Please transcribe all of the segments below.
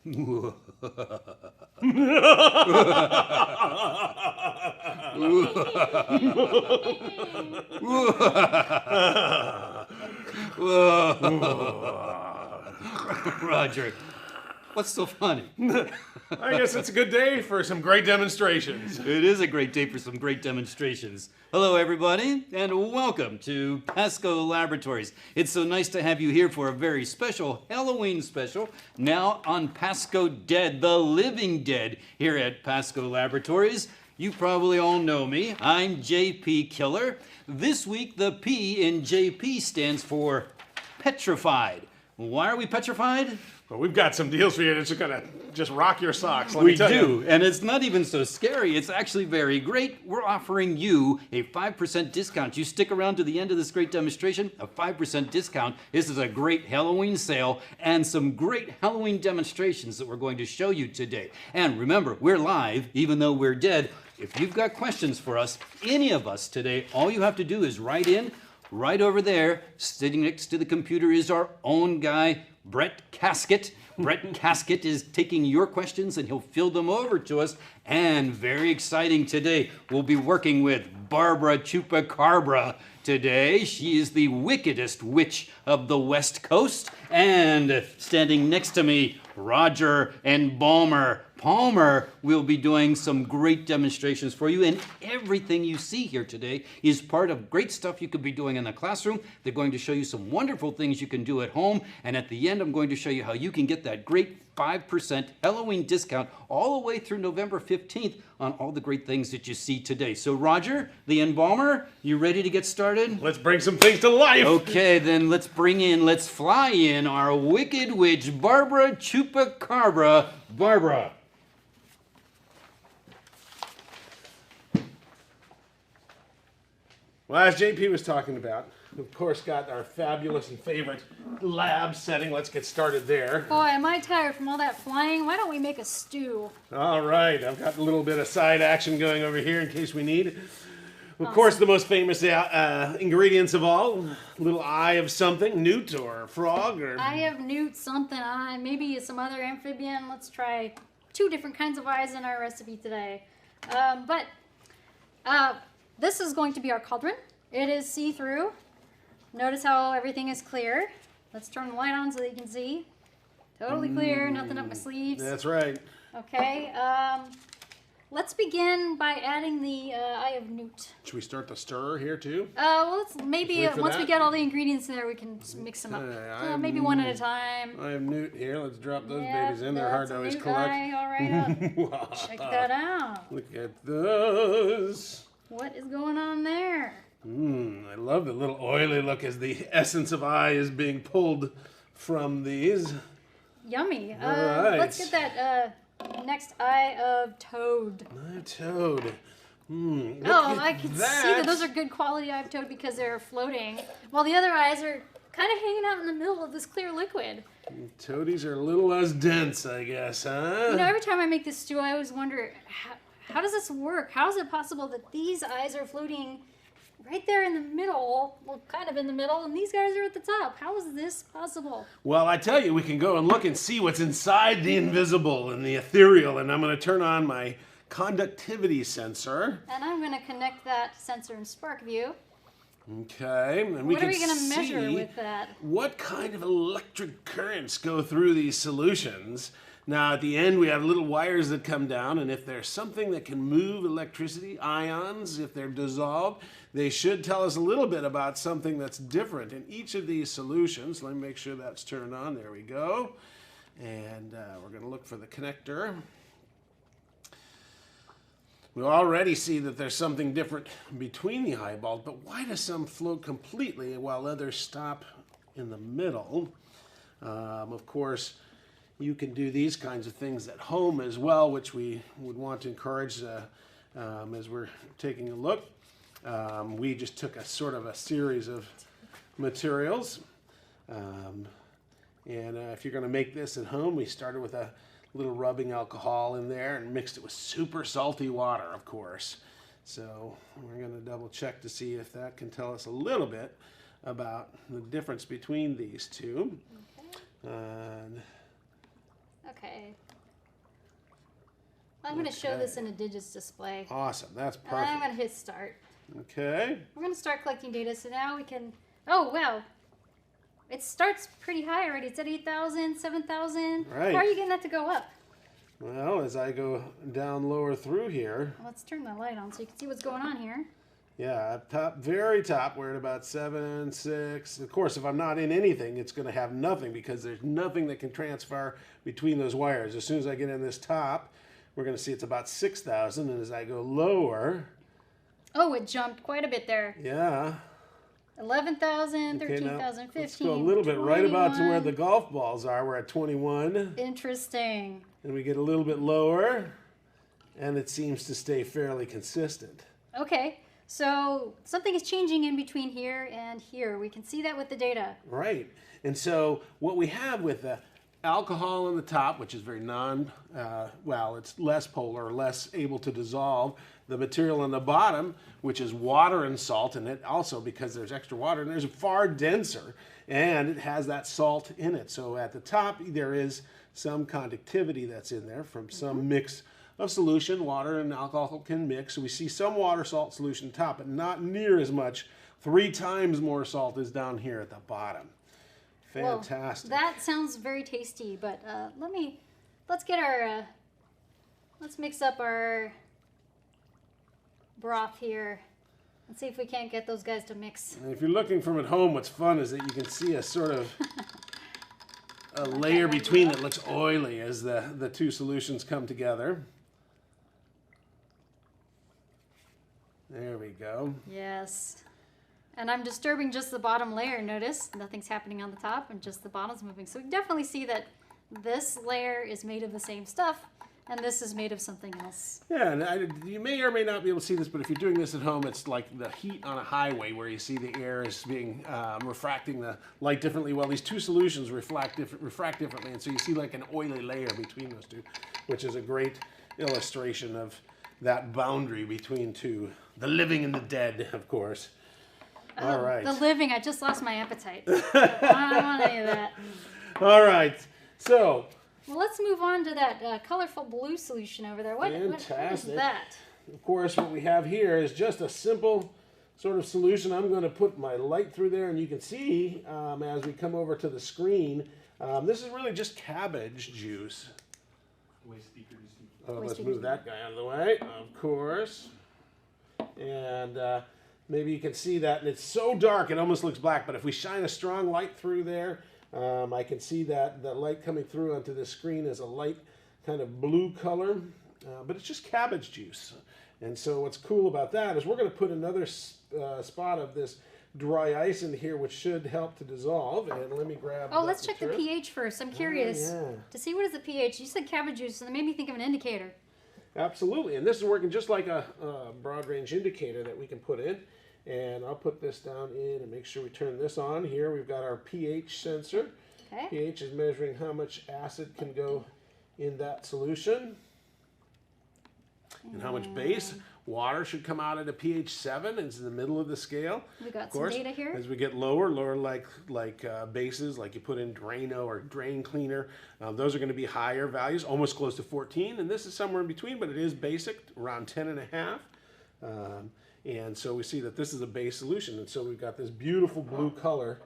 Roger, what's so funny? I guess it's a good day for some great demonstrations. It is a great day for some great demonstrations. Hello, everybody, and welcome to PASCO Laboratories. It's so nice to have you here for a very special Halloween special, now on PASCO Dead, the Living Dead, here at PASCO Laboratories. You probably all know me. I'm JP Killer. This week, the P in JP stands for petrified. Why are we petrified? Well, we've got some deals for you that's gonna just rock your socks, let me tell you. We do, and it's not even so scary. It's actually very great. We're offering you a 5% discount. You stick around to the end of this great demonstration, a 5% discount. This is a great Halloween sale and some great Halloween demonstrations that we're going to show you today. And remember, we're live, even though we're dead. If you've got questions for us, any of us today, all you have to do is write in. Right over there, sitting next to the computer is our own guy, Brett Casket. Brett Casket is taking your questions and he'll fill them over to us. And very exciting today, we'll be working with Barbara Chupacabra today. She is the wickedest witch of the West Coast. And standing next to me, Roger and Balmer. Palmer will be doing some great demonstrations for you, and everything you see here today is part of great stuff you could be doing in the classroom. They're going to show you some wonderful things you can do at home, and at the end I'm going to show you how you can get that great 5% Halloween discount all the way through November 15th on all the great things that you see today. So Roger, the embalmer, you ready to get started? Let's bring some things to life. Okay, then let's fly in our wicked witch, Barbara Chupacabra. Barbara. Well, as JP was talking about, of course, got our fabulous and favorite lab setting. Let's get started there. Boy, am I tired from all that flying. Why don't we make a stew? All right, I've got a little bit of side action going over here in case we need. Of course, the most famous ingredients of all, little eye of something, newt or frog or... Eye of newt, something, maybe some other amphibian. Let's try 2 different kinds of eyes in our recipe today. This is going to be our cauldron. It is see-through. Notice how everything is clear. Let's turn the light on so that you can see. Totally clear, nothing up my sleeves. That's right. Okay, let's begin by adding the eye of newt. Should we start the stir here too? Well, let's maybe Wait for we get all the ingredients in there, we can mix them up. Maybe one at a time. I have newt here. Let's drop those babies in. They're hard to always collect. All right, check that out. Look at those. What is going on there? I love the little oily look as the essence of eye is being pulled from these. Yummy. All right. Let's get that next eye of toad. Eye of toad. I can see that those are good quality eye of toad because they're floating, while the other eyes are kind of hanging out in the middle of this clear liquid. Toadies are a little less dense, I guess, huh? You know, every time I make this stew, I always wonder, how does this work? How is it possible that these eyes are floating right there in the middle, well, kind of in the middle, and these guys are at the top? How is this possible? Well, I tell you, we can go and look and see what's inside the invisible and the ethereal, and I'm going to turn on my conductivity sensor. And I'm going to connect that sensor in SparkView. Okay, and What are we going to measure with that? What kind of electric currents go through these solutions. Now, at the end, we have little wires that come down, and if there's something that can move electricity, ions, if they're dissolved, they should tell us a little bit about something that's different in each of these solutions. Let me make sure that's turned on. There we go. And we're going to look for the connector. We already see that there's something different between the eyeballs, but why do some float completely while others stop in the middle? Of course, you can do these kinds of things at home as well, which we would want to encourage as we're taking a look. We just took a sort of a series of materials. And if you're going to make this at home, we started with a little rubbing alcohol in there and mixed it with super salty water, of course. So we're going to double check to see if that can tell us a little bit about the difference between these two. Okay. I'm going to show Okay. this in a digits display. Awesome. That's And I'm perfect. going to hit start. Okay. We're going to start collecting data. So now we can, oh, wow. It starts pretty high already. It's at 8,000, 7,000. Right. How are you getting that to go up? Well, as I go down lower through here, Let's turn the light on so you can see what's going on here. yeah, up top, very top, we're at about 7, 6. Of course, if I'm not in anything, it's going to have nothing because there's nothing that can transfer between those wires. As soon as I get in this top, we're going to see it's about 6,000. And as I go lower, Oh, it jumped quite a bit there. yeah. 11,000, Okay, now 13,000, 15,000. let's go a little bit right about to where the 21. golf balls are. We're at 21. Interesting. And we get a little bit lower, and it seems to stay fairly consistent. Okay, so something is changing in between here and here. We can see that with the data. Right. And so what we have with the alcohol on the top, which is very well, it's less polar, less able to dissolve. The material on the bottom, which is water and salt, and it also, because there's extra water, and there's far denser, and it has that salt in it. So at the top, there is some conductivity that's in there from some mix of solution. Water and alcohol can mix. So we see some water-salt solution top, but not near as much. 3 times more salt is down here at the bottom. Fantastic. Well, that sounds very tasty, but let's get our, let's mix up our broth here and see if we can't get those guys to mix. And if you're looking from at home, what's fun is that you can see a sort of a layer between that looks oily as the two solutions come together. There we go. Yes. And I'm disturbing just the bottom layer. Notice nothing's happening on the top and just the bottom's moving. So we can definitely see that this layer is made of the same stuff and this is made of something else. Yeah, and you may or may not be able to see this, but if you're doing this at home, it's like the heat on a highway where you see the air is being refracting the light differently. Well, these two solutions refract differently, and so you see like an oily layer between those two, which is a great illustration of that boundary between two, the living and the dead, of course. All right. The living, I just lost my appetite. I don't want any of that. All right. So, Well, let's move on to that colorful blue solution over there. What is Fantastic. that? of course, what we have here is just a simple sort of solution. I'm going to put my light through there, and you can see as we come over to the screen, this is really just cabbage juice. Let's move that guy out of the way, of course. And maybe you can see that, and it's so dark it almost looks black, but if we shine a strong light through there, I can see that the light coming through onto the screen is a light kind of blue color, but it's just cabbage juice. And so what's cool about that is we're going to put another spot of this dry ice in here, which should help to dissolve. And let me grab Oh, that let's check the material. pH first. I'm curious yeah. to see what is the pH. You said cabbage juice, and it made me think of an indicator. Absolutely, and this is working just like a broad range indicator that we can put in. And I'll put this down in and make sure we turn this on. Here we've got our pH sensor. Okay. pH is measuring how much acid can go in that solution. And how much base. Water should come out at a pH 7. It's in the middle of the scale. We got Of course, some data here. as we get lower like bases, like you put in Drano or drain cleaner, those are going to be higher values, almost close to 14. And this is somewhere in between, but it is basic, around 10.5. And so we see that this is a base solution. And so we've got this beautiful blue color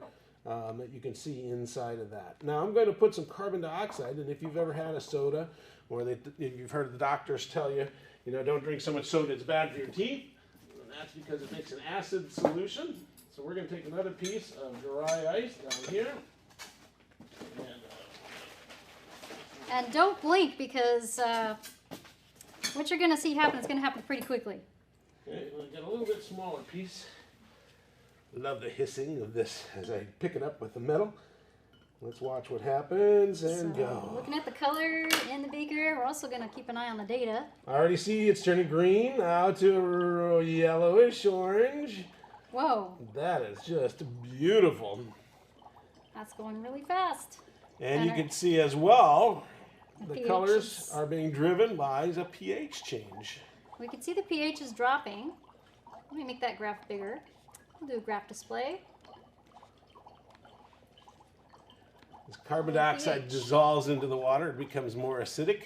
that you can see inside of that. Now I'm going to put some carbon dioxide, and if you've ever had a soda, or if you've heard the doctors tell you, don't drink so much soda, it's bad for your teeth, and that's because it makes an acid solution. So we're going to take another piece of dry ice down here. And don't blink because what you're going to see happen is going to happen pretty quickly. Okay, we'll get a little bit smaller piece. Love the hissing of this as I pick it up with the metal. Let's watch what happens and go. Looking at the color in the beaker, we're also going to keep an eye on the data. I already see it's turning green now to a yellowish orange. Whoa, That is just beautiful. that's going really fast. And you our- can see as well, the pH colors is- are being driven by a pH change. We can see the pH is dropping. Let me make that graph bigger. We'll do a graph display. As carbon dioxide pH. dissolves into the water, it becomes more acidic.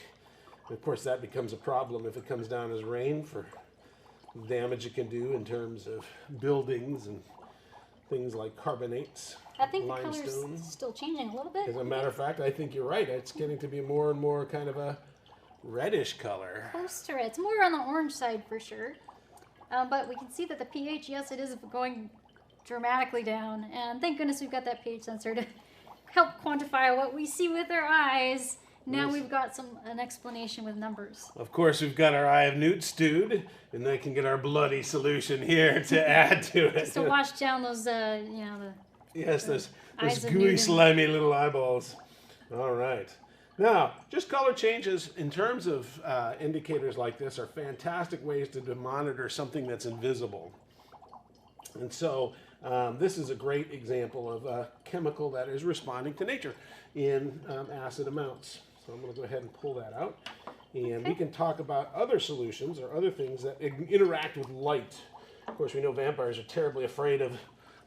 Of course, that becomes a problem if it comes down as rain for damage it can do in terms of buildings and things like carbonates, I think the limestone. color's still changing a little bit. As a matter of fact, I think you're right. It's getting to be more and more kind of a reddish color. Close to red. It's more on the orange side for sure. But we can see that the pH, yes, it is going dramatically down. And thank goodness we've got that pH sensor to help quantify what we see with our eyes. Now Yes. we've got an explanation with numbers. Of course, we've got our eye of newt stewed, and they can get our bloody solution here to add to it. Just to wash down those, you know, the Yes, those eyes of gooey, Newton. slimy little eyeballs. All right. Now, just color changes in terms of indicators like this are fantastic ways to monitor something that's invisible. And so this is a great example of a chemical that is responding to nature in acid amounts. So I'm going to go ahead and pull that out. And we can talk about other solutions or other things that interact with light. Of course, we know vampires are terribly afraid of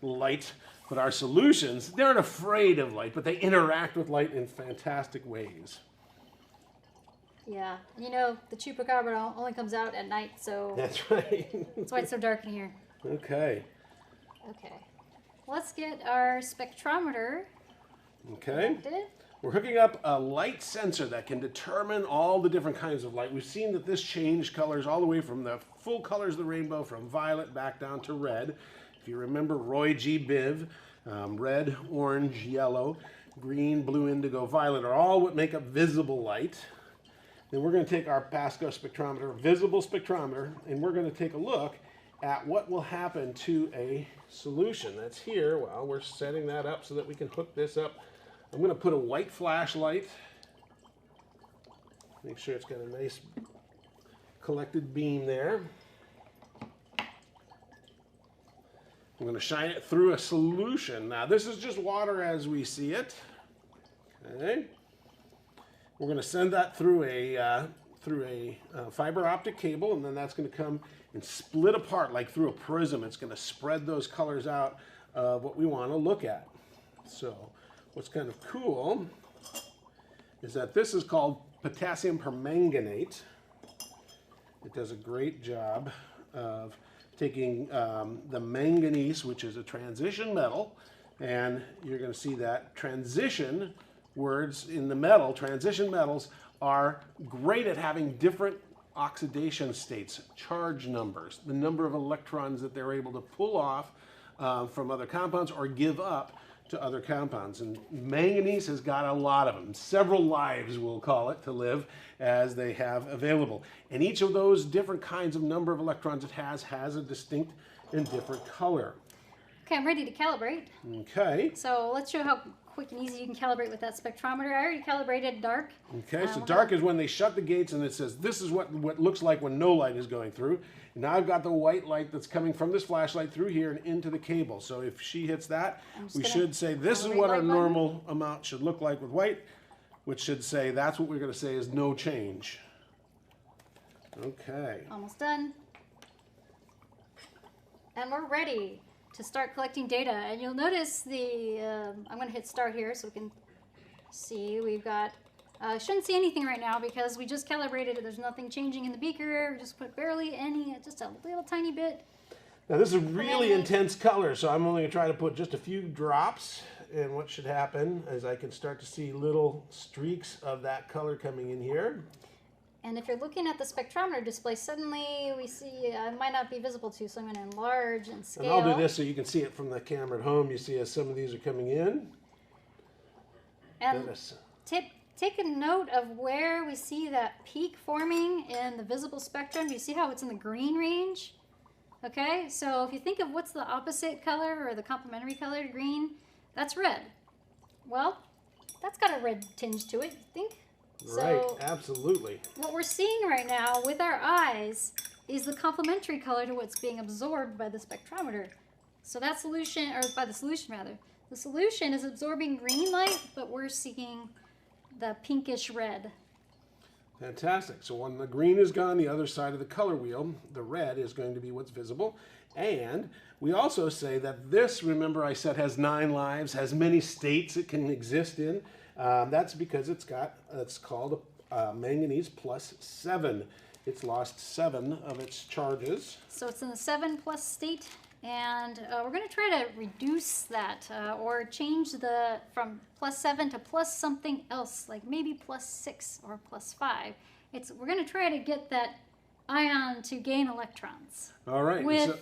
light, but our solutions, they aren't afraid of light, but they interact with light in fantastic ways. Yeah. You know, the chupacabra only comes out at night, so That's right. that's why it's so dark in here. Okay. Okay. Let's get our spectrometer Okay. connected. We're hooking up a light sensor that can determine all the different kinds of light. We've seen that this changed colors all the way from the full colors of the rainbow, from violet back down to red. If you remember Roy G. Biv, red, orange, yellow, green, blue, indigo, violet are all what make up visible light. Then we're going to take our PASCO spectrometer, visible spectrometer, and we're going to take a look at what will happen to a solution that's here. Well, we're setting that up so that we can hook this up. I'm going to put a white flashlight. Make sure it's got a nice collected beam there. I'm going to shine it through a solution. Now, this is just water as we see it. Okay. We're going to send that through a fiber optic cable, and then that's going to come and split apart like through a prism. It's going to spread those colors out of what we want to look at. So what's kind of cool is that this is called potassium permanganate. It does a great job of taking the manganese, which is a transition metal, and you're going to see that transition words in the metal, transition metals, are great at having different oxidation states, charge numbers, the number of electrons that they're able to pull off from other compounds or give up to other compounds. And manganese has got a lot of them, several lives we'll call it, to live as they have available. And each of those different kinds of number of electrons it has a distinct and different color. Okay, I'm ready to calibrate. Okay. So let's show how quick and easy you can calibrate with that spectrometer. I already calibrated dark. Okay, so dark is when they shut the gates and it says this is what looks like when no light is going through. And now I've got the white light that's coming from this flashlight through here and into the cable. So if she hits that, we should say this is calibrate what our light button. normal amount should look like with white, which should say that's what we're going to say is no change. Okay. Almost done. And we're ready to start collecting data. And you'll notice I'm going to hit start here so we can see. We've got, shouldn't see anything right now because we just calibrated it. There's nothing changing in the beaker. We just put barely any, just a little tiny bit. Now this is really intense color, so I'm only going to try to put just a few drops. And what should happen is I can start to see little streaks of that color coming in here. And if you're looking at the spectrometer display, suddenly we see it might not be visible to you, so I'm going to enlarge and scale. And I'll do this so you can see it from the camera at home. You see as some of these are coming in. And take a note of where we see that peak forming in the visible spectrum. Do you see how it's in the green range? Okay, so if you think of what's the opposite color or the complementary color to green, that's red. Well, that's got a red tinge to it, you think? Right, So absolutely. what we're seeing right now with our eyes is the complementary color to what's being absorbed by the spectrometer. So that solution, or by the solution rather, the solution is absorbing green light, but we're seeing the pinkish red. Fantastic. So when the green is gone, the other side of the color wheel, the red is going to be what's visible. And we also say that this, remember I said, has 9 lives, has many states it can exist in. That's because it's called manganese plus 7. It's lost 7 of its charges. So it's in the 7 plus state, and we're going to try to reduce that or change from plus 7 to plus something else, like maybe plus 6 or plus 5. We're going to try to get that ion to gain electrons. All right. So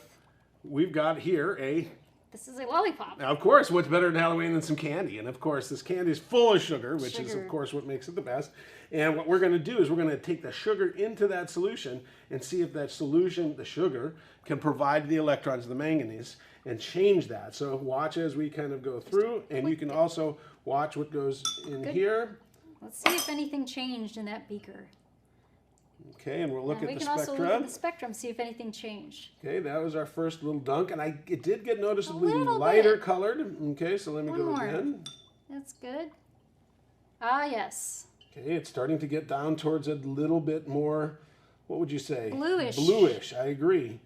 we've got here this is a lollipop. Now, of course, what's better than Halloween than some candy? And of course, this candy is full of sugar, which is, of course, what makes it the best. And what we're going to do is we're going to take the sugar into that solution and see if that solution, the sugar, can provide the electrons of the manganese and change that. So watch as we kind of go through, and you can also watch what goes in here. Let's see if anything changed in that beaker. Okay, and we'll look at the spectrum. We can also look at the spectrum, see if anything changed. Okay, that was our first little dunk, and it did get noticeably lighter colored. Okay, so let me go again. That's good. Ah, yes. Okay, it's starting to get down towards a little bit more, what would you say? Bluish. Bluish, I agree.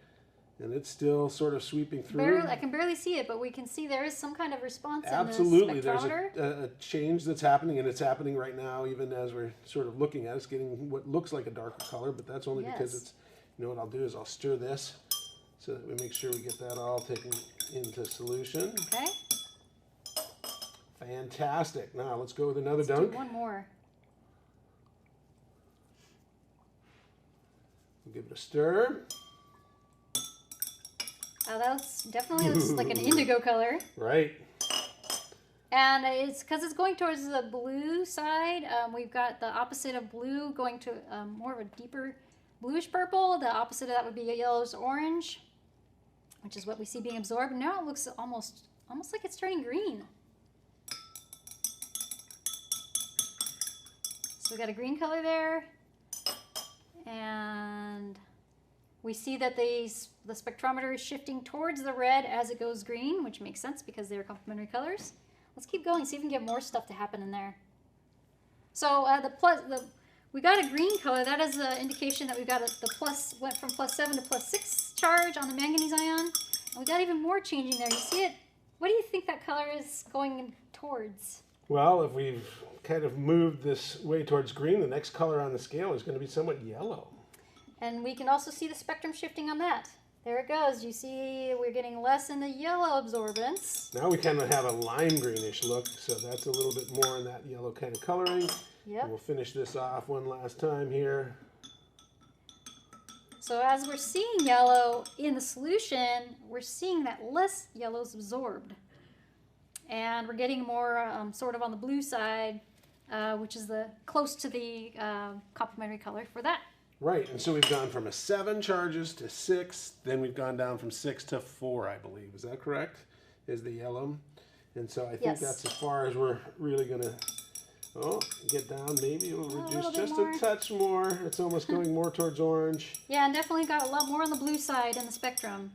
And it's still sort of sweeping through. I can barely see it, but we can see there is some kind of response Absolutely. in the spectrometer. There's a change that's happening, and it's happening right now, even as we're sort of looking at it. It's getting what looks like a darker color, but that's only because it's, you know what I'll do is I'll stir this so that we make sure we get that all taken into solution. Okay. Fantastic. Now let's go with another Let's dunk. do one more. We'll give it a stir. Oh, that definitely looks like an indigo color. Right. And it's because it's going towards the blue side. We've got the opposite of blue going to more of a deeper bluish purple. The opposite of that would be a yellowish orange, which is what we see being absorbed. Now it looks almost like it's turning green. So we got a green color there, and we see that the spectrometer is shifting towards the red as it goes green, which makes sense because they're complementary colors. Let's keep going, see if we can get more stuff to happen in there. So we got a green color. That is an indication that we got the plus, went from plus 7 to plus 6 charge on the manganese ion. And we got even more changing there. You see it? What do you think that color is going towards? Well, if we've kind of moved this way towards green, the next color on the scale is going to be somewhat yellow. And we can also see the spectrum shifting on that. There it goes. You see we're getting less in the yellow absorbance. Now we kind of have a lime greenish look, so that's a little bit more in that yellow kind of coloring. Yep. And we'll finish this off one last time here. So as we're seeing yellow in the solution, we're seeing that less yellow is absorbed. And we're getting more sort of on the blue side, which is close to the complementary color for that. Right, and so we've gone from a 7 charges to 6, then we've gone down from 6 to 4, I believe. Is that correct? Is the yellow? And so I think that's as far as we're really going to get down. Maybe it'll reduce just a touch more. It's almost going more towards orange. Yeah, and definitely got a lot more on the blue side in the spectrum.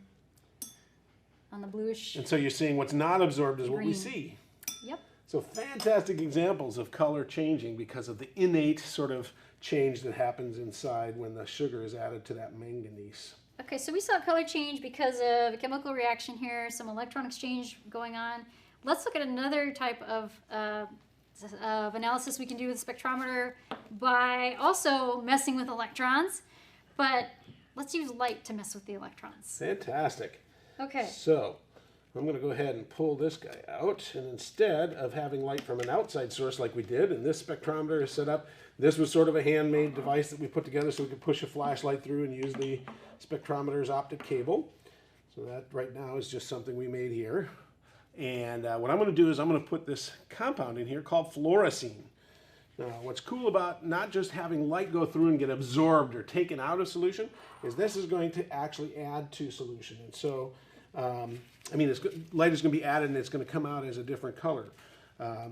On the bluish. And so you're seeing what's not absorbed is what we green. see. Yep. So fantastic examples of color changing because of the innate sort of change that happens inside when the sugar is added to that manganese. Okay, so we saw color change because of a chemical reaction here, some electron exchange going on. Let's look at another type of analysis we can do with the spectrometer by also messing with electrons, but let's use light to mess with the electrons. Fantastic. Okay. So I'm going to go ahead and pull this guy out, and instead of having light from an outside source like we did, and this spectrometer is set up, this was sort of a handmade device that we put together so we could push a flashlight through and use the spectrometer's optic cable. So that right now is just something we made here. And what I'm going to do is I'm going to put this compound in here called fluorescence. Now, what's cool about not just having light go through and get absorbed or taken out of solution is this is going to actually add to solution. And so, light is going to be added and it's going to come out as a different color.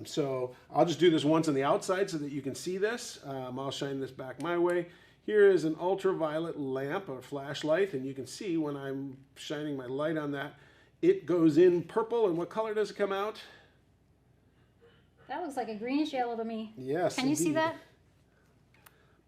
So I'll just do this once on the outside so that you can see this. I'll shine this back my way. Here is an ultraviolet lamp or flashlight, and you can see when I'm shining my light on that, it goes in purple. And what color does it come out? That looks like a greenish yellow to me. Yes, Can you see that?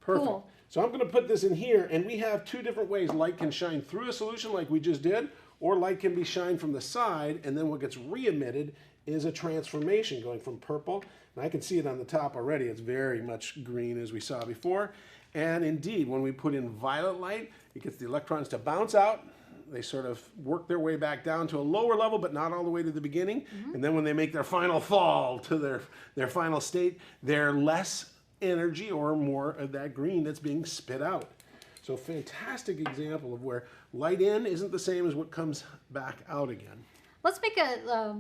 Perfect. Cool. So I'm going to put this in here, and we have 2 different ways light can shine through a solution like we just did, or light can be shined from the side, and then what gets re-emitted is a transformation going from purple. And I can see it on the top already. It's very much green as we saw before. And indeed, when we put in violet light, it gets the electrons to bounce out. They sort of work their way back down to a lower level, but not all the way to the beginning. And then when they make their final fall to their final state, they're less energy or more of that green that's being spit out. So fantastic example of where light in isn't the same as what comes back out again. Let's make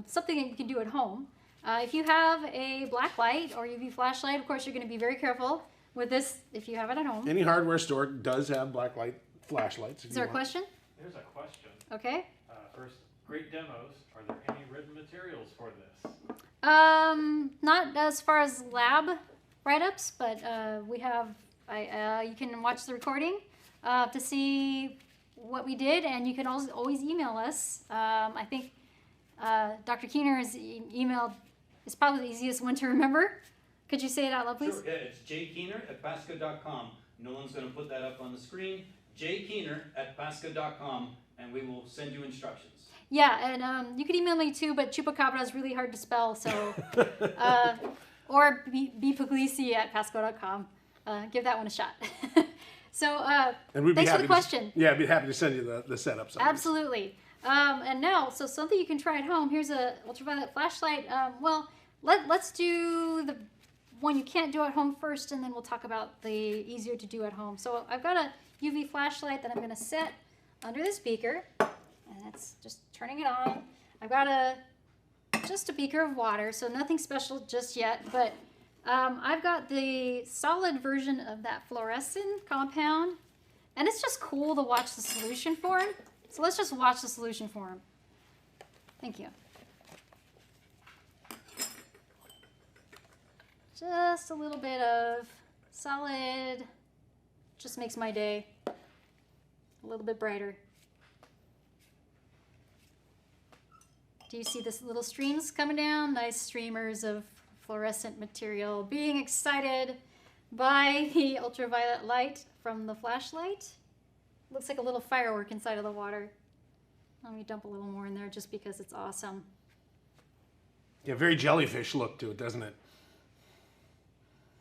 something that you can do at home. If you have a black light or UV flashlight, of course you're going to be very careful with this if you have it at home. Any hardware store does have black light flashlights. Is there a question? There's a question. Okay. First, great demos. Are there any written materials for this? Not as far as lab write-ups, but we have. You can watch the recording to see what we did, and you can always email us. I think Dr. Keener's email is probably the easiest one to remember. Could you say it out loud, please? Sure, yeah, it's jkeener@pasco.com. Nolan's going to put that up on the screen. jkeener@pasco.com, and we will send you instructions. Yeah, and you can email me too, but chupacabra is really hard to spell, so or bpuglisi@pasco.com. Give that one a shot. So And we'd be thanks for happy the question. Yeah, I'd be happy to send you the setup. Absolutely. And now, so something you can try at home. Here's a ultraviolet flashlight. Well, let's do the one you can't do at home first, and then we'll talk about the easier to do at home. So I've got a UV flashlight that I'm going to set under this beaker, and it's just turning it on. I've got just a beaker of water, so nothing special just yet, but I've got the solid version of that fluorescent compound, and it's just cool to watch the solution form. So let's just watch the solution form. Thank you. Just a little bit of solid, just makes my day a little bit brighter. Do you see this little streams coming down? Nice streamers of fluorescent material being excited by the ultraviolet light from the flashlight. Looks like a little firework inside of the water. Let me dump a little more in there just because it's awesome. Yeah, very jellyfish look to it, doesn't it?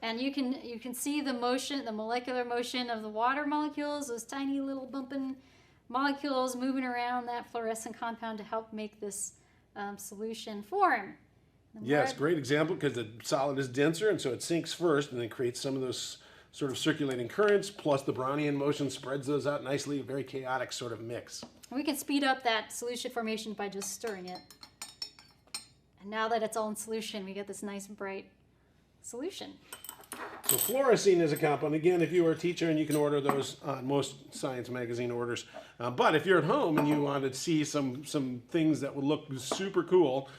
And you can see the motion, the molecular motion of the water molecules, those tiny little bumping molecules moving around that fluorescent compound to help make this solution form. Yes, great example because the solid is denser and so it sinks first and then creates some of those sort of circulating currents, plus the Brownian motion spreads those out nicely, a very chaotic sort of mix. We can speed up that solution formation by just stirring it. And now that it's all in solution, we get this nice bright solution. So fluorescine is a compound. Again, if you are a teacher, and you can order those on most science magazine orders. But if you're at home and you want to see some things that would look super cool,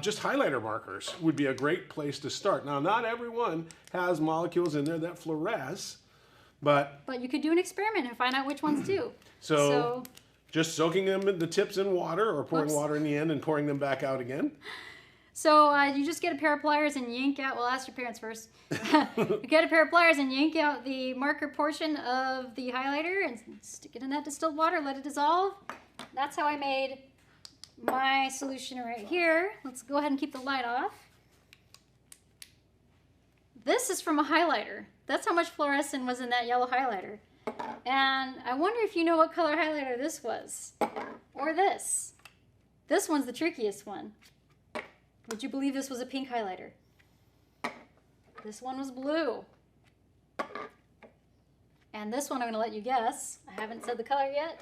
just highlighter markers would be a great place to start. Now, not everyone has molecules in there that fluoresce, but you could do an experiment and find out which ones do. So just soaking them the tips in water or pouring Oops. water in the end and pouring them back out again. So you just get a pair of pliers and yank out, well, ask your parents first. You get a pair of pliers and yank out the marker portion of the highlighter and stick it in that distilled water, let it dissolve. That's how I made my solution right here. Let's go ahead and keep the light off. This is from a highlighter. That's how much fluorescent was in that yellow highlighter. And I wonder if you know what color highlighter this was. Or this. This one's the trickiest one. Would you believe this was a pink highlighter? This one was blue. And this one I'm going to let you guess. I haven't said the color yet.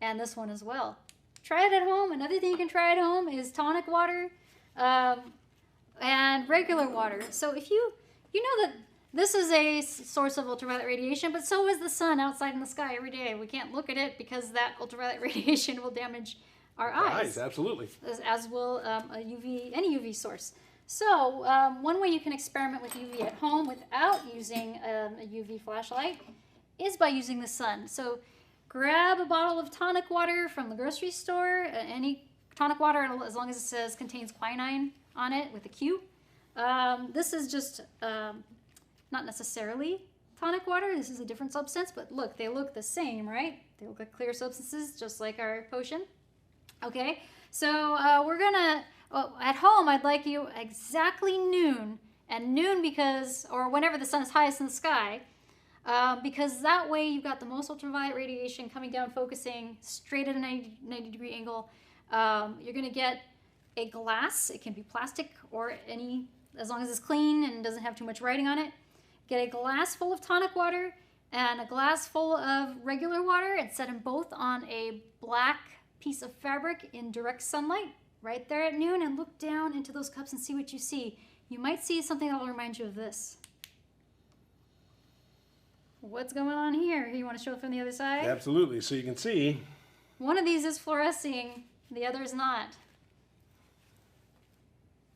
And this one as well. Try it at home. Another thing you can try at home is tonic water and regular water. So if you know that this is a source of ultraviolet radiation, but so is the sun outside in the sky every day. We can't look at it because that ultraviolet radiation will damage our eyes. Absolutely. As will any UV source. So one way you can experiment with UV at home without using a UV flashlight is by using the sun. So grab a bottle of tonic water from the grocery store, any tonic water as long as it says contains quinine on it with a Q. This is just not necessarily tonic water. This is a different substance, but look, they look the same, right? They look like clear substances just like our potion. Okay, so we're gonna, Well, at home, I'd like you exactly noon, and noon because, or whenever the sun is highest in the sky, because that way you've got the most ultraviolet radiation coming down, focusing straight at a 90-degree angle. You're going to get a glass. It can be plastic or any, as long as it's clean and doesn't have too much writing on it. Get a glass full of tonic water and a glass full of regular water and set them both on a black piece of fabric in direct sunlight right there at noon, and look down into those cups and see what you see. You might see something that will remind you of this. What's going on here? You want to show it from the other side? Absolutely. So you can see. One of these is fluorescing, the other is not.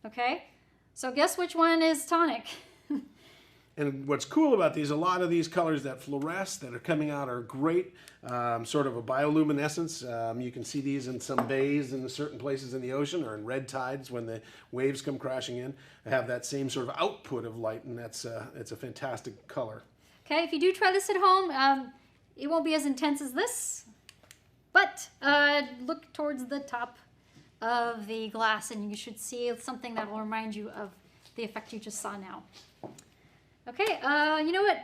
Okay? So guess which one is tonic? And what's cool about these, a lot of these colors that fluoresce that are coming out are great, sort of a bioluminescence. You can see these in some bays in certain places in the ocean, or in red tides when the waves come crashing in. They have that same sort of output of light, and it's a fantastic color. Okay, if you do try this at home, it won't be as intense as this, but look towards the top of the glass and you should see something that will remind you of the effect you just saw now. Okay, you know what?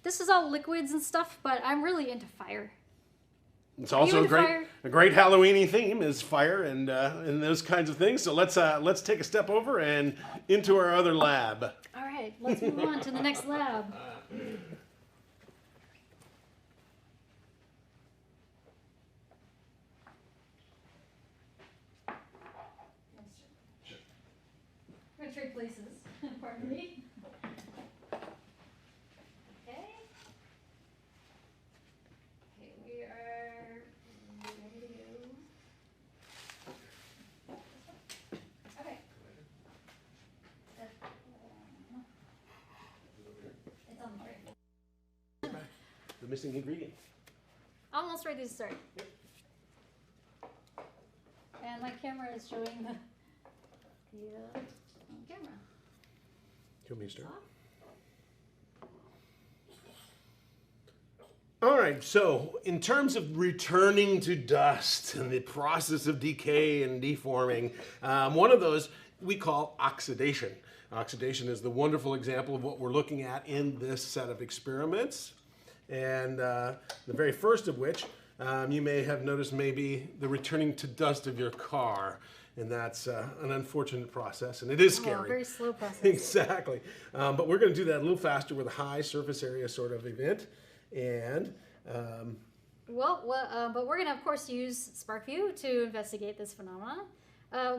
This is all liquids and stuff, but I'm really into fire. It's also a great Halloweeny theme is fire and those kinds of things. So let's take a step over and into our other lab. All right, let's move on to the next lab. We're gonna trade places. Pardon me. The missing ingredient. Almost ready to start. And my camera is showing the camera. Do you want me to start? All right, so in terms of returning to dust and the process of decay and deforming, one of those we call oxidation. Oxidation is the wonderful example of what we're looking at in this set of experiments. And the very first of which you may have noticed maybe the returning to dust of your car. And that's an unfortunate process, and it is scary. Oh, very slow process. Exactly. But we're going to do that a little faster with a high surface area sort of event. And but we're going to, of course, use SparkView to investigate this phenomenon.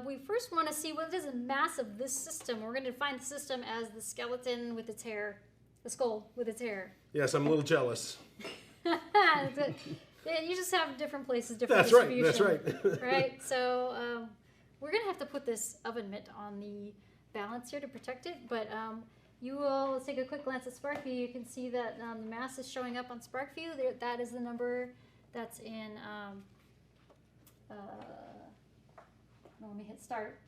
We first want to see what is the mass of this system. We're going to define the system as the skeleton with its hair, the skull with its hair. Yes, I'm a little jealous. You just have different places, different That's right. distribution. That's right. Right. So we're going to have to put this oven mitt on the balance here to protect it. But you will take a quick glance at SparkView. You can see that the mass is showing up on SparkView. That is the number that's in. Let me hit start.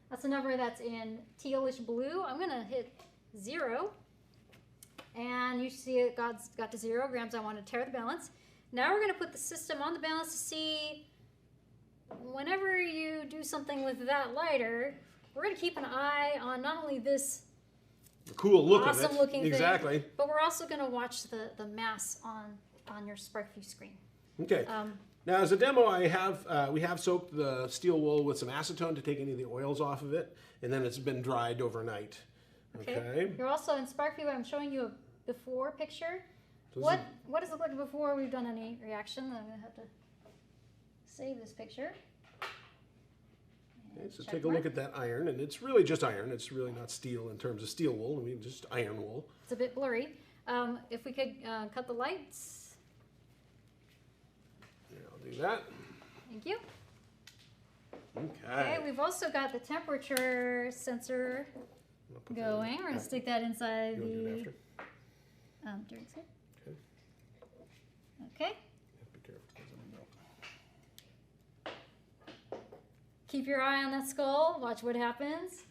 That's the number that's in tealish blue. I'm going to hit 0. And you see it got to 0 grams. I want to tear the balance. Now we're going to put the system on the balance to see whenever you do something with that lighter, we're going to keep an eye on not only this cool look awesome of it. looking Exactly. thing, but we're also going to watch the mass on your SparkView screen. Okay. Now, as a demo, we have soaked the steel wool with some acetone to take any of the oils off of it, and then it's been dried overnight. Okay. You're also in SparkView. I'm showing you a before picture. So What does it look like before we've done any reaction? I'm going to have to save this picture. Okay, so take a look at that iron, and it's really just iron. It's really not steel in terms of steel wool. I mean, just iron wool. It's a bit blurry. If we could cut the lights. Yeah, I'll do that. Thank you. Okay. We've also got the temperature sensor going. We're going to stick that inside You want to do it the after? drinks here. Okay. Okay. Be careful, because it'll melt. Keep your eye on that skull. Watch what happens.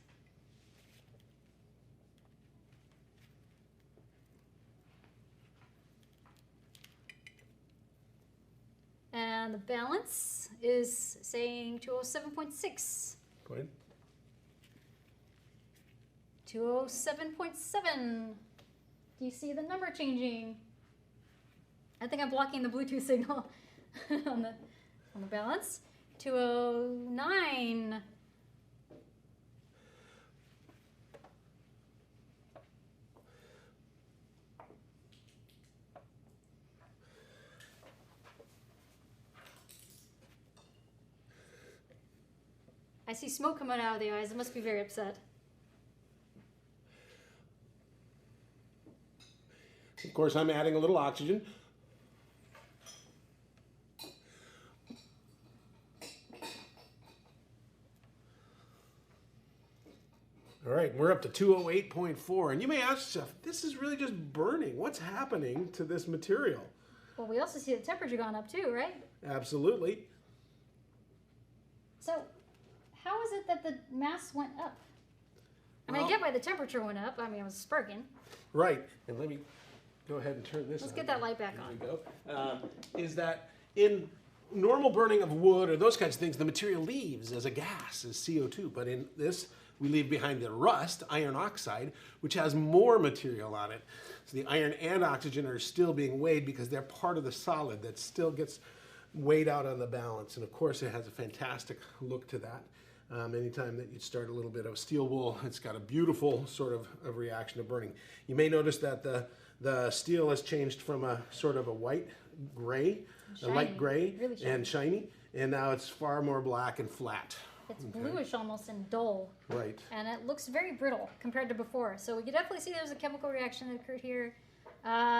And the balance is saying 207.6. Go ahead. 207.7. Do you see the number changing? I think I'm blocking the Bluetooth signal on the balance. 209. I see smoke coming out of the eyes. I must be very upset. Of course, I'm adding a little oxygen. All right, we're up to 208.4. And you may ask yourself, this is really just burning. What's happening to this material? Well, we also see the temperature gone up too, right? Absolutely. So, how is it that the mass went up? I mean, I Well- get why the temperature went up. I mean, I was sparking. Right, and let me go ahead and turn this on. Let's get that light back There on. we go. Is that in normal burning of wood or those kinds of things, the material leaves as a gas, as CO2. But in this, we leave behind the rust, iron oxide, which has more material on it. So the iron and oxygen are still being weighed because they're part of the solid that still gets weighed out on the balance. And of course, it has a fantastic look to that. Anytime that you start a little bit of steel wool, it's got a beautiful sort of reaction to burning. You may notice that the steel has changed from a sort of a white gray, a light Shiny, gray, really shiny. and shiny, and now it's far more black and flat. It's bluish almost and dull. Right. And it looks very brittle compared to before. So we can definitely see there's a chemical reaction that occurred here.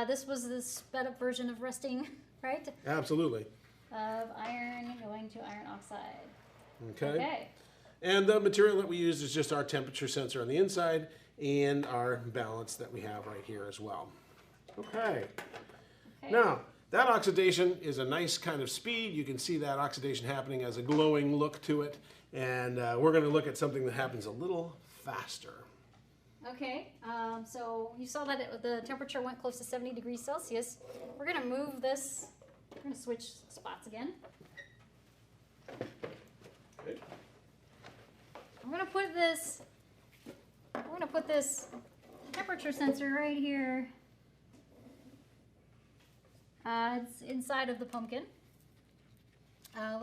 This was the sped up version of rusting, right? Absolutely. Of iron going to iron oxide. Okay. Okay. And the material that we use is just our temperature sensor on the inside and our balance that we have right here as well. Okay. Okay. Now, that oxidation is a nice kind of speed. You can see that oxidation happening as a glowing look to it. And we're going to look at something that happens a little faster. Okay, so you saw that the temperature went close to 70 degrees Celsius. We're going to move this. We're going to switch spots again. Okay. I'm going to put this. We're going to put this temperature sensor right here. It's inside of the pumpkin.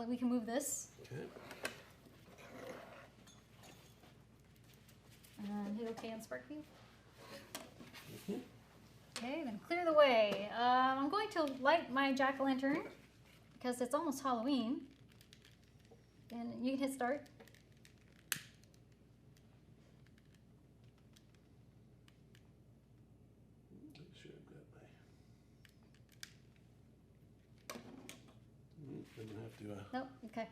We can move this. Okay. Hit OK on Sparkview. Okay, I'm going to clear the way. I'm going to light my jack-o'-lantern because it's almost Halloween. And you can hit start. Sure, I've got my. I'm gonna have to. Nope, okay.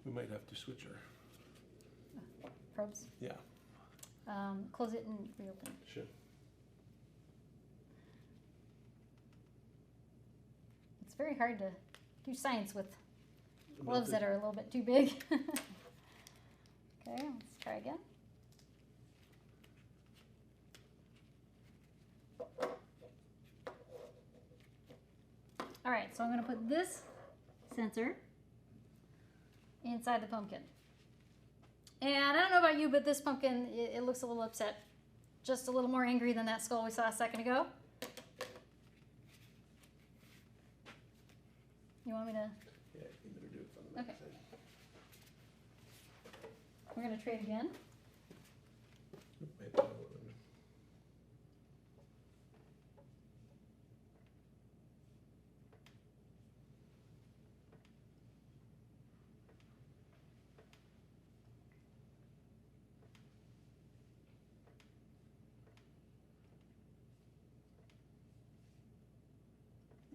We might have to switch our. Probes. Yeah. Close it and reopen. Sure. It's very hard to do science with gloves that are a little bit too big. Okay, let's try again. All right, so I'm going to put this sensor inside the pumpkin. And I don't know about you, but this pumpkin, it looks a little upset. Just a little more angry than that skull we saw a second ago. You want me to? Yeah, you better do it from the Okay. side. We're going to trade again. Might be a little-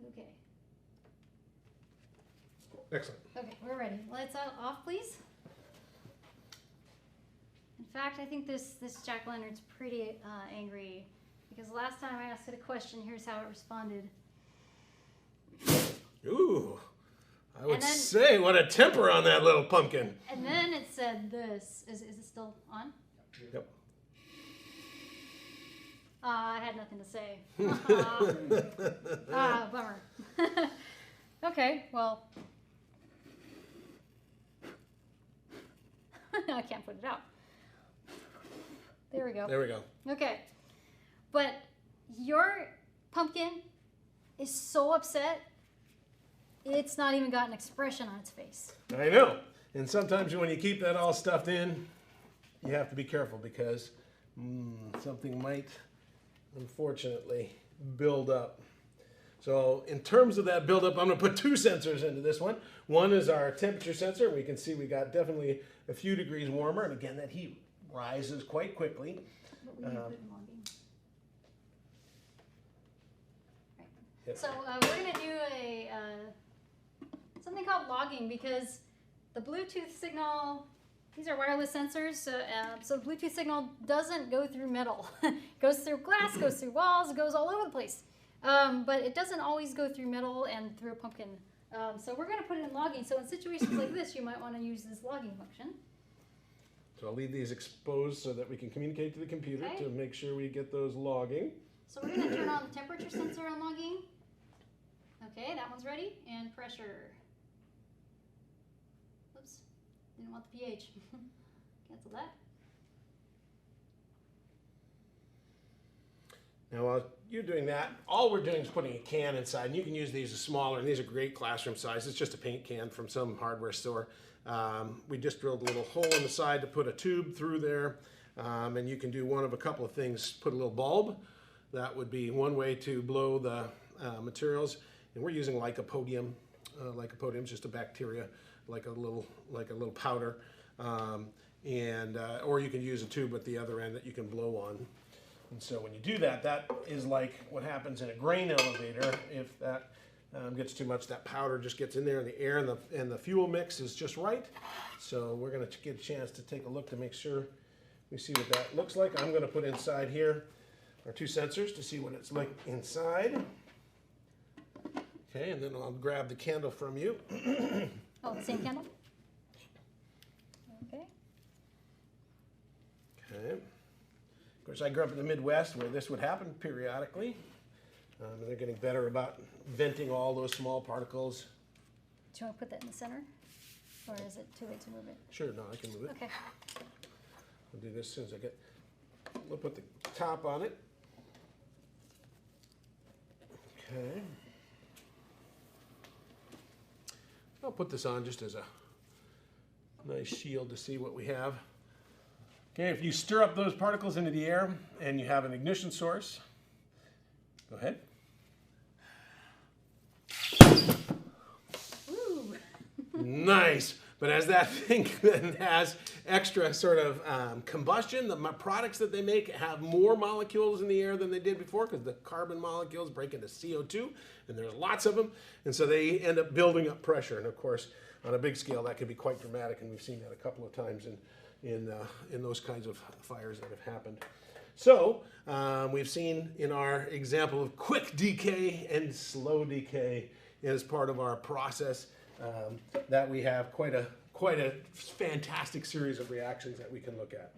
Okay. Excellent. Okay, we're ready. Lights out, off, please. In fact, I think this jack-o'-lantern's pretty angry because last time I asked it a question, here's how it responded. Ooh, I would And then- say what a temper on that little pumpkin. And then it said this. Is it still on? Yep. I had nothing to say. Bummer. Okay, well. I can't put it out. There we go. There we go. Okay. But your pumpkin is so upset, it's not even got an expression on its face. I know. And sometimes when you keep that all stuffed in, you have to be careful because something might, unfortunately, build up. So in terms of that buildup, I'm going to put two sensors into this one. One is our temperature sensor. We can see we got definitely a few degrees warmer. And again, that heat rises quite quickly. But we need to put it in logging. Right. So we're going to do a something called logging because the Bluetooth signal, these are wireless sensors, so the Bluetooth signal doesn't go through metal. It goes through glass, goes through walls, it goes all over the place. But it doesn't always go through metal and through a pumpkin. So we're going to put it in logging. So in situations like this, you might want to use this logging function. So I'll leave these exposed so that we can communicate to the computer to make sure we get those logging. So we're going to turn on the temperature sensor on logging. Okay, that one's ready. And pressure. Oops, didn't want the pH. Cancel that. Now, while you're doing that, all we're doing is putting a can inside. And you can use these as smaller, and these are great classroom size. It's just a paint can from some hardware store. We just drilled a little hole in the side to put a tube through there. And you can do one of a couple of things. Put a little bulb. That would be one way to blow the materials. And we're using lycopodium. Lycopodium is just a bacteria, like a little powder. Or you can use a tube at the other end that you can blow on. And so when you do that, that is like what happens in a grain elevator. If that gets too much, that powder just gets in there, and the air and the fuel mix is just right. So we're going to get a chance to take a look to make sure we see what that looks like. I'm going to put inside here our two sensors to see what it's like inside. Okay, and then I'll grab the candle from you. Oh, the same candle? Okay. Okay. Of course, I grew up in the Midwest where this would happen periodically. And they're getting better about venting all those small particles. Do you want to put that in the center? Or is it too late to move it? Sure, no, I can move it. Okay. I'll do this as soon as I get, we'll put the top on it. Okay. I'll put this on just as a nice shield to see what we have. Okay, if you stir up those particles into the air and you have an ignition source, go ahead. Ooh. Nice. But as that thing then has extra sort of combustion, the products that they make have more molecules in the air than they did before because the carbon molecules break into CO2, and there's lots of them, and so they end up building up pressure. And of course, on a big scale, that can be quite dramatic, and we've seen that a couple of times in those kinds of fires that have happened. So we've seen in our example of quick decay and slow decay as part of our process that we have quite a fantastic series of reactions that we can look at.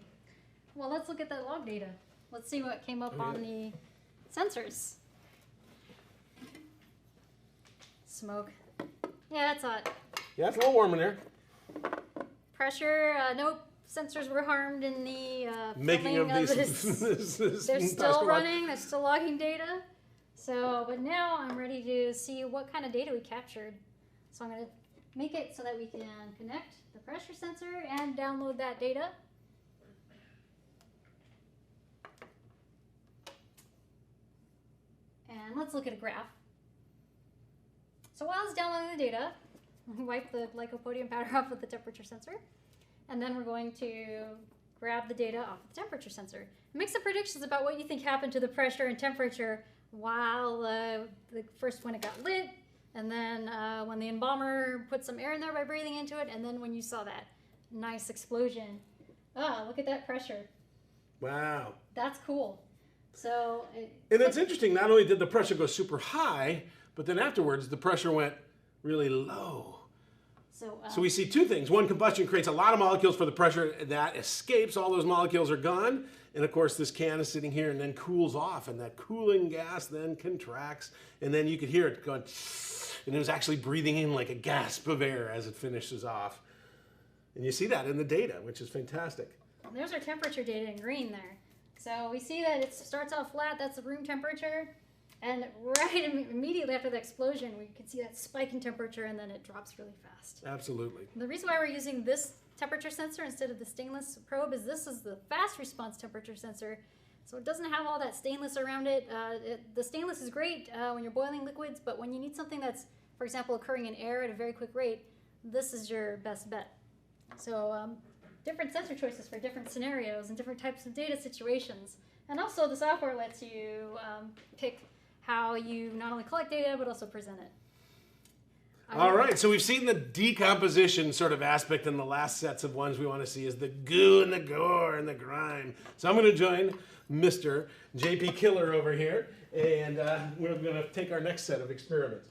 Well, let's look at that log data. Let's see what came up on the sensors. Smoke. Yeah, that's hot. Yeah, it's a little warm in there. Pressure, nope. Sensors were harmed in the Making of filming these. this. They're still running. They're still logging data. So, but now I'm ready to see what kind of data we captured. So I'm going to make it so that we can connect the pressure sensor and download that data. And let's look at a graph. So while it's downloading the data, wipe the lycopodium powder off with the temperature sensor. And then we're going to grab the data off the temperature sensor. Make some predictions about what you think happened to the pressure and temperature while first when it got lit, and then when the embalmer put some air in there by breathing into it, and then when you saw that nice explosion. Ah, look at that pressure. Wow. That's cool. So. And it's interesting, not only did the pressure go super high, but then afterwards the pressure went really low. So we see two things. One, combustion creates a lot of molecules for the pressure that escapes. All those molecules are gone. And of course, this can is sitting here and then cools off. And that cooling gas then contracts. And then you could hear it going, and it was actually breathing in like a gasp of air as it finishes off. And you see that in the data, which is fantastic. There's our temperature data in green there. So we see that it starts off flat, that's the room temperature, and right immediately after the explosion, we can see that spike in temperature and then it drops really fast. Absolutely. The reason why we're using this temperature sensor instead of the stainless probe is this is the fast response temperature sensor. So it doesn't have all that stainless around it. The stainless is great when you're boiling liquids, but when you need something that's, for example, occurring in air at a very quick rate, this is your best bet. So different sensor choices for different scenarios and different types of data situations. And also the software lets you pick how you not only collect data, but also present it. All right, so we've seen the decomposition sort of aspect, and the last sets of ones we want to see is the goo and the gore and the grime. So I'm going to join Mr. JP Killer over here, and we're going to take our next set of experiments.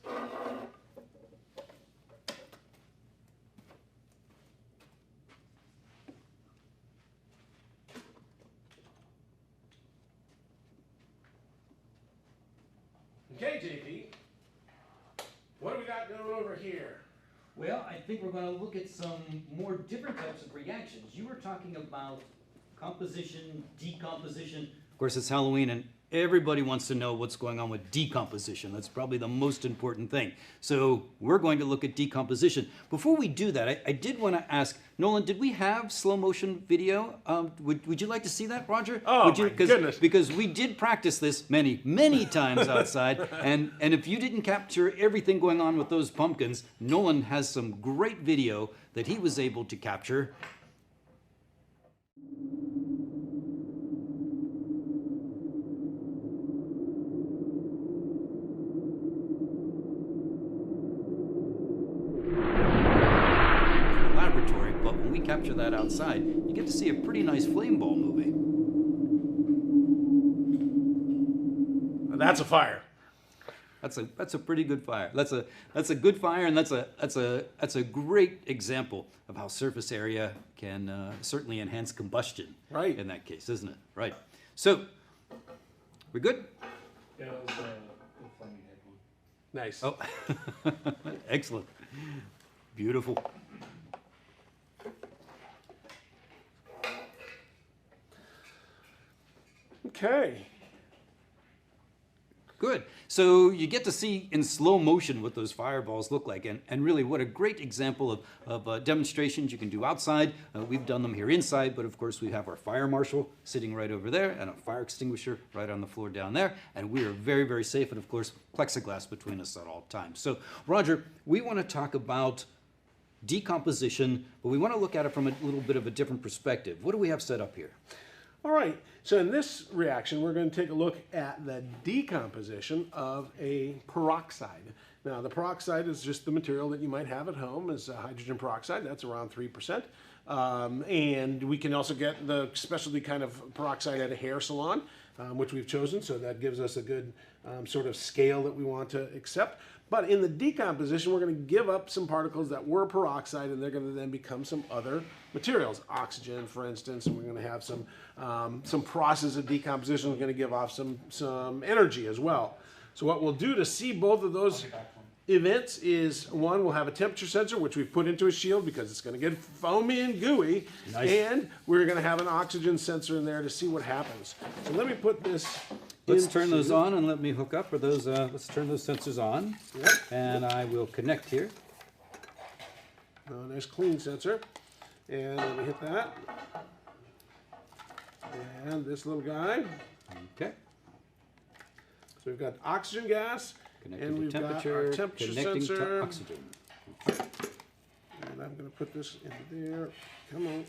Okay, JP, what do we got going over here? Well, I think we're going to look at some more different types of reactions. You were talking about composition, decomposition. Of course, it's Halloween and everybody wants to know what's going on with decomposition. That's probably the most important thing. So we're going to look at decomposition. Before we do that, I did want to ask, Nolan, did we have slow motion video? Would you like to see that, Roger? Oh, my goodness. Because we did practice this many, many times outside, and if you didn't capture everything going on with those pumpkins, Nolan has some great video that he was able to capture. But when we capture that outside, you get to see a pretty nice flame ball moving. That's a fire. That's a pretty good fire. That's a good fire, and that's a great example of how surface area can certainly enhance combustion. Right. In that case, isn't it? Right. So, we're good. Yeah, it was the flaming head one. Nice. Oh, excellent, beautiful. Okay. Good. So you get to see in slow motion what those fireballs look like, and really what a great example of demonstrations you can do outside. We've done them here inside, but of course we have our fire marshal sitting right over there and a fire extinguisher right on the floor down there, and we are very, very safe, and of course plexiglass between us at all times. So Roger, we want to talk about decomposition, but we want to look at it from a little bit of a different perspective. What do we have set up here? All right, so in this reaction, we're going to take a look at the decomposition of a peroxide. Now, the peroxide is just the material that you might have at home as hydrogen peroxide. That's around 3%. And we can also get the specialty kind of peroxide at a hair salon, which we've chosen, so that gives us a good sort of scale that we want to accept. But in the decomposition, we're going to give up some particles that were peroxide, and they're going to then become some other materials, oxygen, for instance, and we're going to have some process of decomposition. We're going to give off some energy as well. So what we'll do to see both of those events is, one, we'll have a temperature sensor, which we've put into a shield because it's going to get foamy and gooey. Nice. And we're going to have an oxygen sensor in there to see what happens. So let me put this Let's turn those on and let me hook up for those. Let's turn those sensors on. Yep. And I will connect here. Nice clean sensor. And let me hit that. And this little guy. Okay. So we've got oxygen gas. Connected and to we've temperature, got our temperature connecting sensor. to oxygen. And I'm going to put this in there. Come on.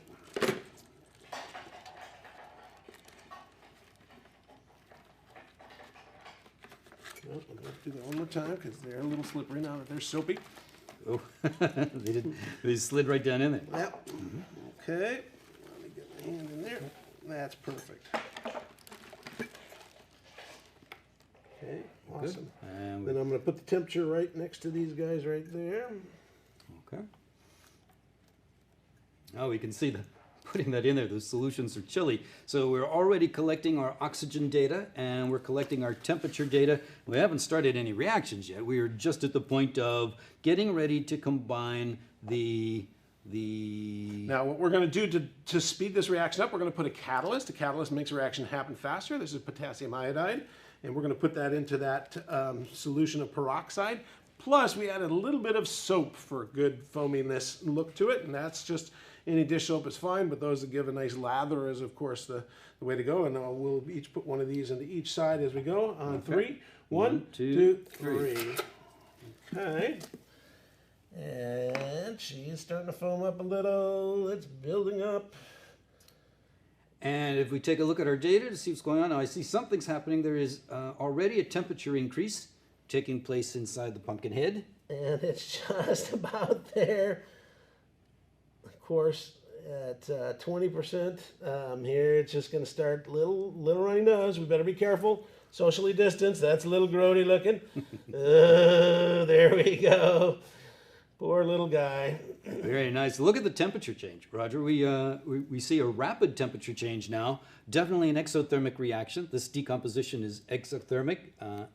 Well, I'm going to do that one more time because they're a little slippery now that they're soapy. Oh, they slid right down in there. Yep. Okay. Let me get my hand in there. That's perfect. Okay, awesome. And Then I'm going to put the temperature right next to these guys right there. okay. Now we can see that putting that in there, the solutions are chilly. So we're already collecting our oxygen data and we're collecting our temperature data. We haven't started any reactions yet. We are just at the point of getting ready to combine the Now, what we're going to do to speed this reaction up, we're going to put a catalyst. A catalyst makes a reaction happen faster. This is potassium iodide, and we're going to put that into that solution of peroxide. Plus, we added a little bit of soap for a good foaminess look to it, and that's just any dish soap is fine, but those that give a nice lather is, of course, the way to go. And we'll each put one of these into each side as we go on three. One, two, three. Okay. And she's starting to foam up a little. It's building up. And if we take a look at our data to see what's going on, now I see something's happening. There is already a temperature increase taking place inside the pumpkin head. And it's just about there. Of course, at 20% here, it's just going to start little runny nose. We better be careful. Socially distanced. That's a little grody looking. There we go. Poor little guy. Very nice. Look at the temperature change, Roger. We see a rapid temperature change now. Definitely an exothermic reaction. This decomposition is exothermic,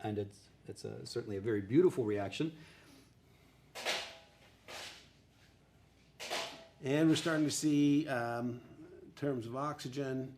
and it's certainly a very beautiful reaction. And we're starting to see, in terms of oxygen.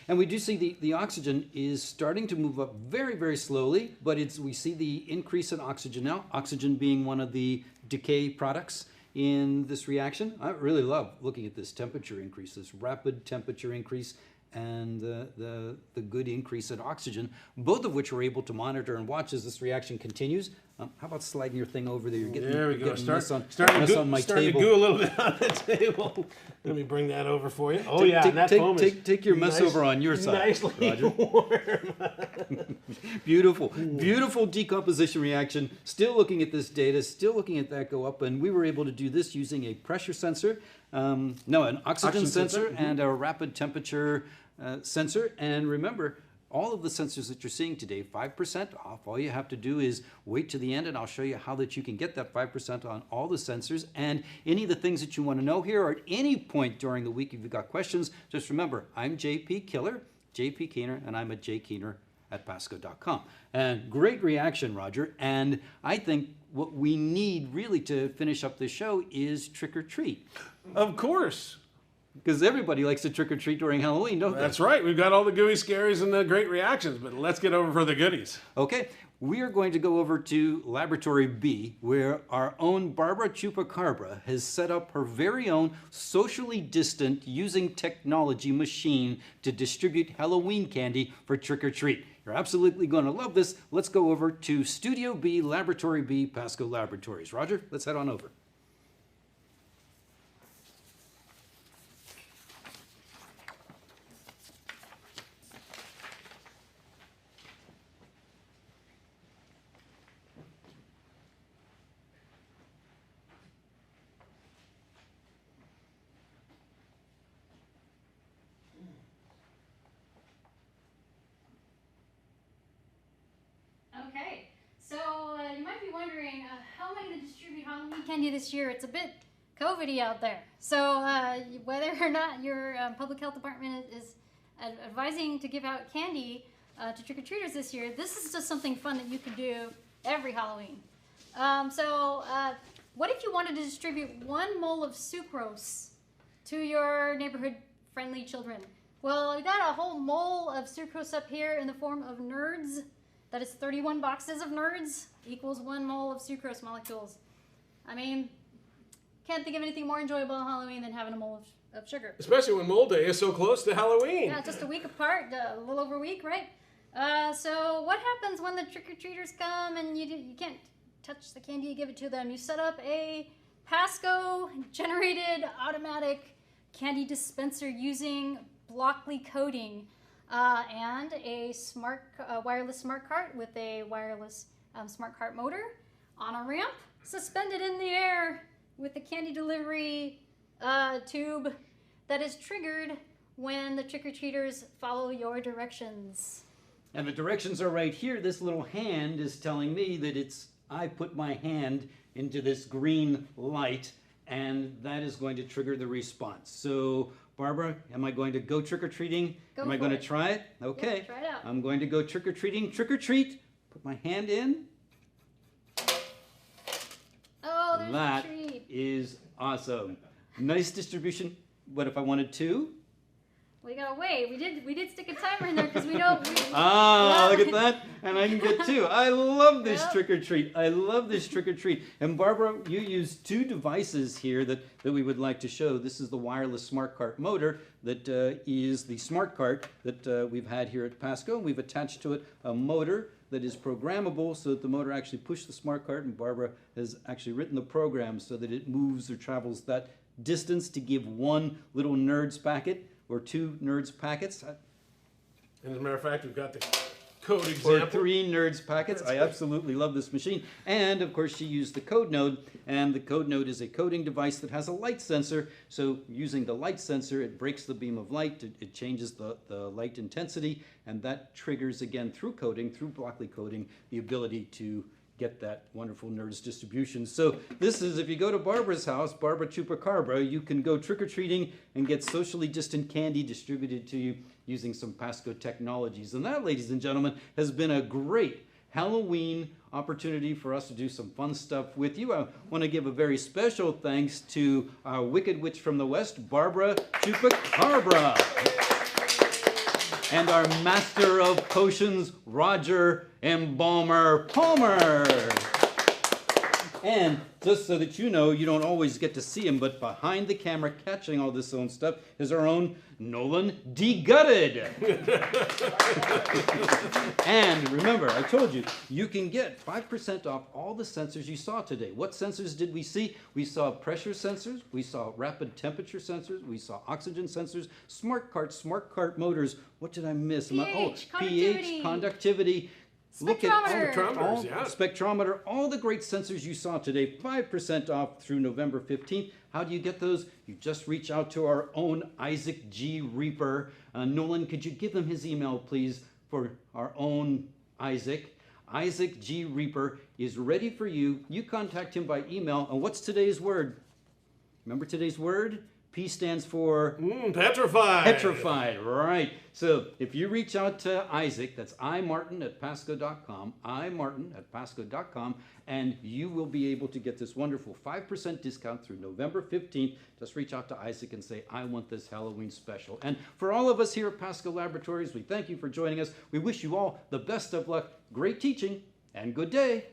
And we do see the oxygen is starting to move up very, very slowly, but we see the increase in oxygen now, oxygen being one of the decay products in this reaction. I really love looking at this temperature increase, this rapid temperature increase, and the good increase in oxygen, both of which we're able to monitor and watch as this reaction continues. How about sliding your thing over there? You're getting, there we go. Mess on my starting table. to goo a little bit on the table. Let me bring that over for you. Oh, Take your mess over on your side, nicely Roger. Warm. Beautiful, beautiful decomposition reaction. Still looking at this data, still looking at that go up, and we were able to do this using a pressure sensor, an oxygen sensor, and a rapid temperature sensor. And remember, all of the sensors that you're seeing today, 5% off. All you have to do is wait to the end, and I'll show you how that you can get that 5% on all the sensors. And any of the things that you want to know here, or at any point during the week, if you've got questions, just remember, I'm JP Keener, and I'm at jkeener at PASCO.com. And great reaction, Roger. And I think what we need really to finish up this show is trick or treat. Of course. Because everybody likes to trick or treat during Halloween, don't they? That's right. We've got all the gooey scaries and the great reactions, but let's get over for the goodies. Okay, we are going to go over to Laboratory B, where our own Barbara Chupacabra has set up her very own socially distant using technology machine to distribute Halloween candy for trick or treat. You're absolutely going to love this. Let's go over to Studio B, Laboratory B, PASCO Laboratories. Roger, let's head on over. Okay, so you might be wondering, how am I going to distribute Halloween candy this year? It's a bit COVID-y out there. So whether or not your public health department is advising to give out candy to trick-or-treaters this year, this is just something fun that you can do every Halloween. What if you wanted to distribute 1 mole of sucrose to your neighborhood-friendly children? Well, I got a whole mole of sucrose up here in the form of nerds. That is 31 boxes of nerds equals 1 mole of sucrose molecules. I mean, can't think of anything more enjoyable on Halloween than having a mole of sugar. Especially when Mole Day is so close to Halloween. Yeah, just a week apart, a little over a week, right? So what happens when the trick-or-treaters come and you can't touch the candy, you give it to them? You set up a PASCO-generated automatic candy dispenser using Blockly coding. And a wireless smart cart with a wireless smart cart motor on a ramp suspended in the air with the candy delivery tube that is triggered when the trick-or-treaters follow your directions. And the directions are right here. This little hand is telling me that I put my hand into this green light, and that is going to trigger the response. So Barbara, am I going to go trick-or-treating? Am I going to try it? Okay. Yeah, try it out. I'm going to go trick-or-treating. Trick-or-treat. Put my hand in. Oh, there's That a treat. is awesome. Nice distribution. What if I wanted 2? We gotta wait. We did stick a timer in there because we don't. Ah, look at that. And I can get 2. I love this Yep. trick or treat. I love this trick or treat. And Barbara, you used 2 devices here that we would like to show. This is the wireless smart cart motor that is the smart cart that we've had here at PASCO. We've attached to it a motor that is programmable so that the motor actually pushes the smart cart, and Barbara has actually written the program so that it moves or travels that distance to give 1 little NERDS packet or 2 NERDS packets. And as a matter of fact, we've got the code Or example. 3 NERDS packets. I absolutely love this machine. And of course, she used the code node, and the code node is a coding device that has a light sensor. So using the light sensor, it breaks the beam of light, it changes the light intensity, and that triggers again through coding, through Blockly coding, the ability to get that wonderful NERDS distribution. So this is, if you go to Barbara's house, Barbara Chupacabra, you can go trick-or-treating and get socially distant candy distributed to you using some PASCO technologies. And that, ladies and gentlemen, has been a great Halloween opportunity for us to do some fun stuff with you. I want to give a very special thanks to our Wicked Witch from the West, Barbara Chupacabra. And our Master of Potions, Roger Embalmer Palmer. And just so that you know, you don't always get to see him, but behind the camera catching all this own stuff is our own Nolan D-Gutted. And remember, I told you, you can get 5% off all the sensors you saw today. What sensors did we see? We saw pressure sensors, we saw rapid temperature sensors, we saw oxygen sensors, smart cart motors. What did I miss? pH, pH, conductivity. Look at Spectrometer. Spectrometers, yeah. Spectrometer, all the great sensors you saw today, 5% off through November 15th. How do you get those? You just reach out to our own Isaac G. Reaper. Nolan, could you give him his email, please, for our own Isaac? Isaac G. Reaper is ready for you. You contact him by email. And what's today's word? Remember today's word? P stands for? Petrified. Petrified, right. So if you reach out to Isaac, that's imartin@pasco.com, imartin@pasco.com, and you will be able to get this wonderful 5% discount through November 15th. Just reach out to Isaac and say, I want this Halloween special. And for all of us here at PASCO Laboratories, we thank you for joining us. We wish you all the best of luck, great teaching, and good day.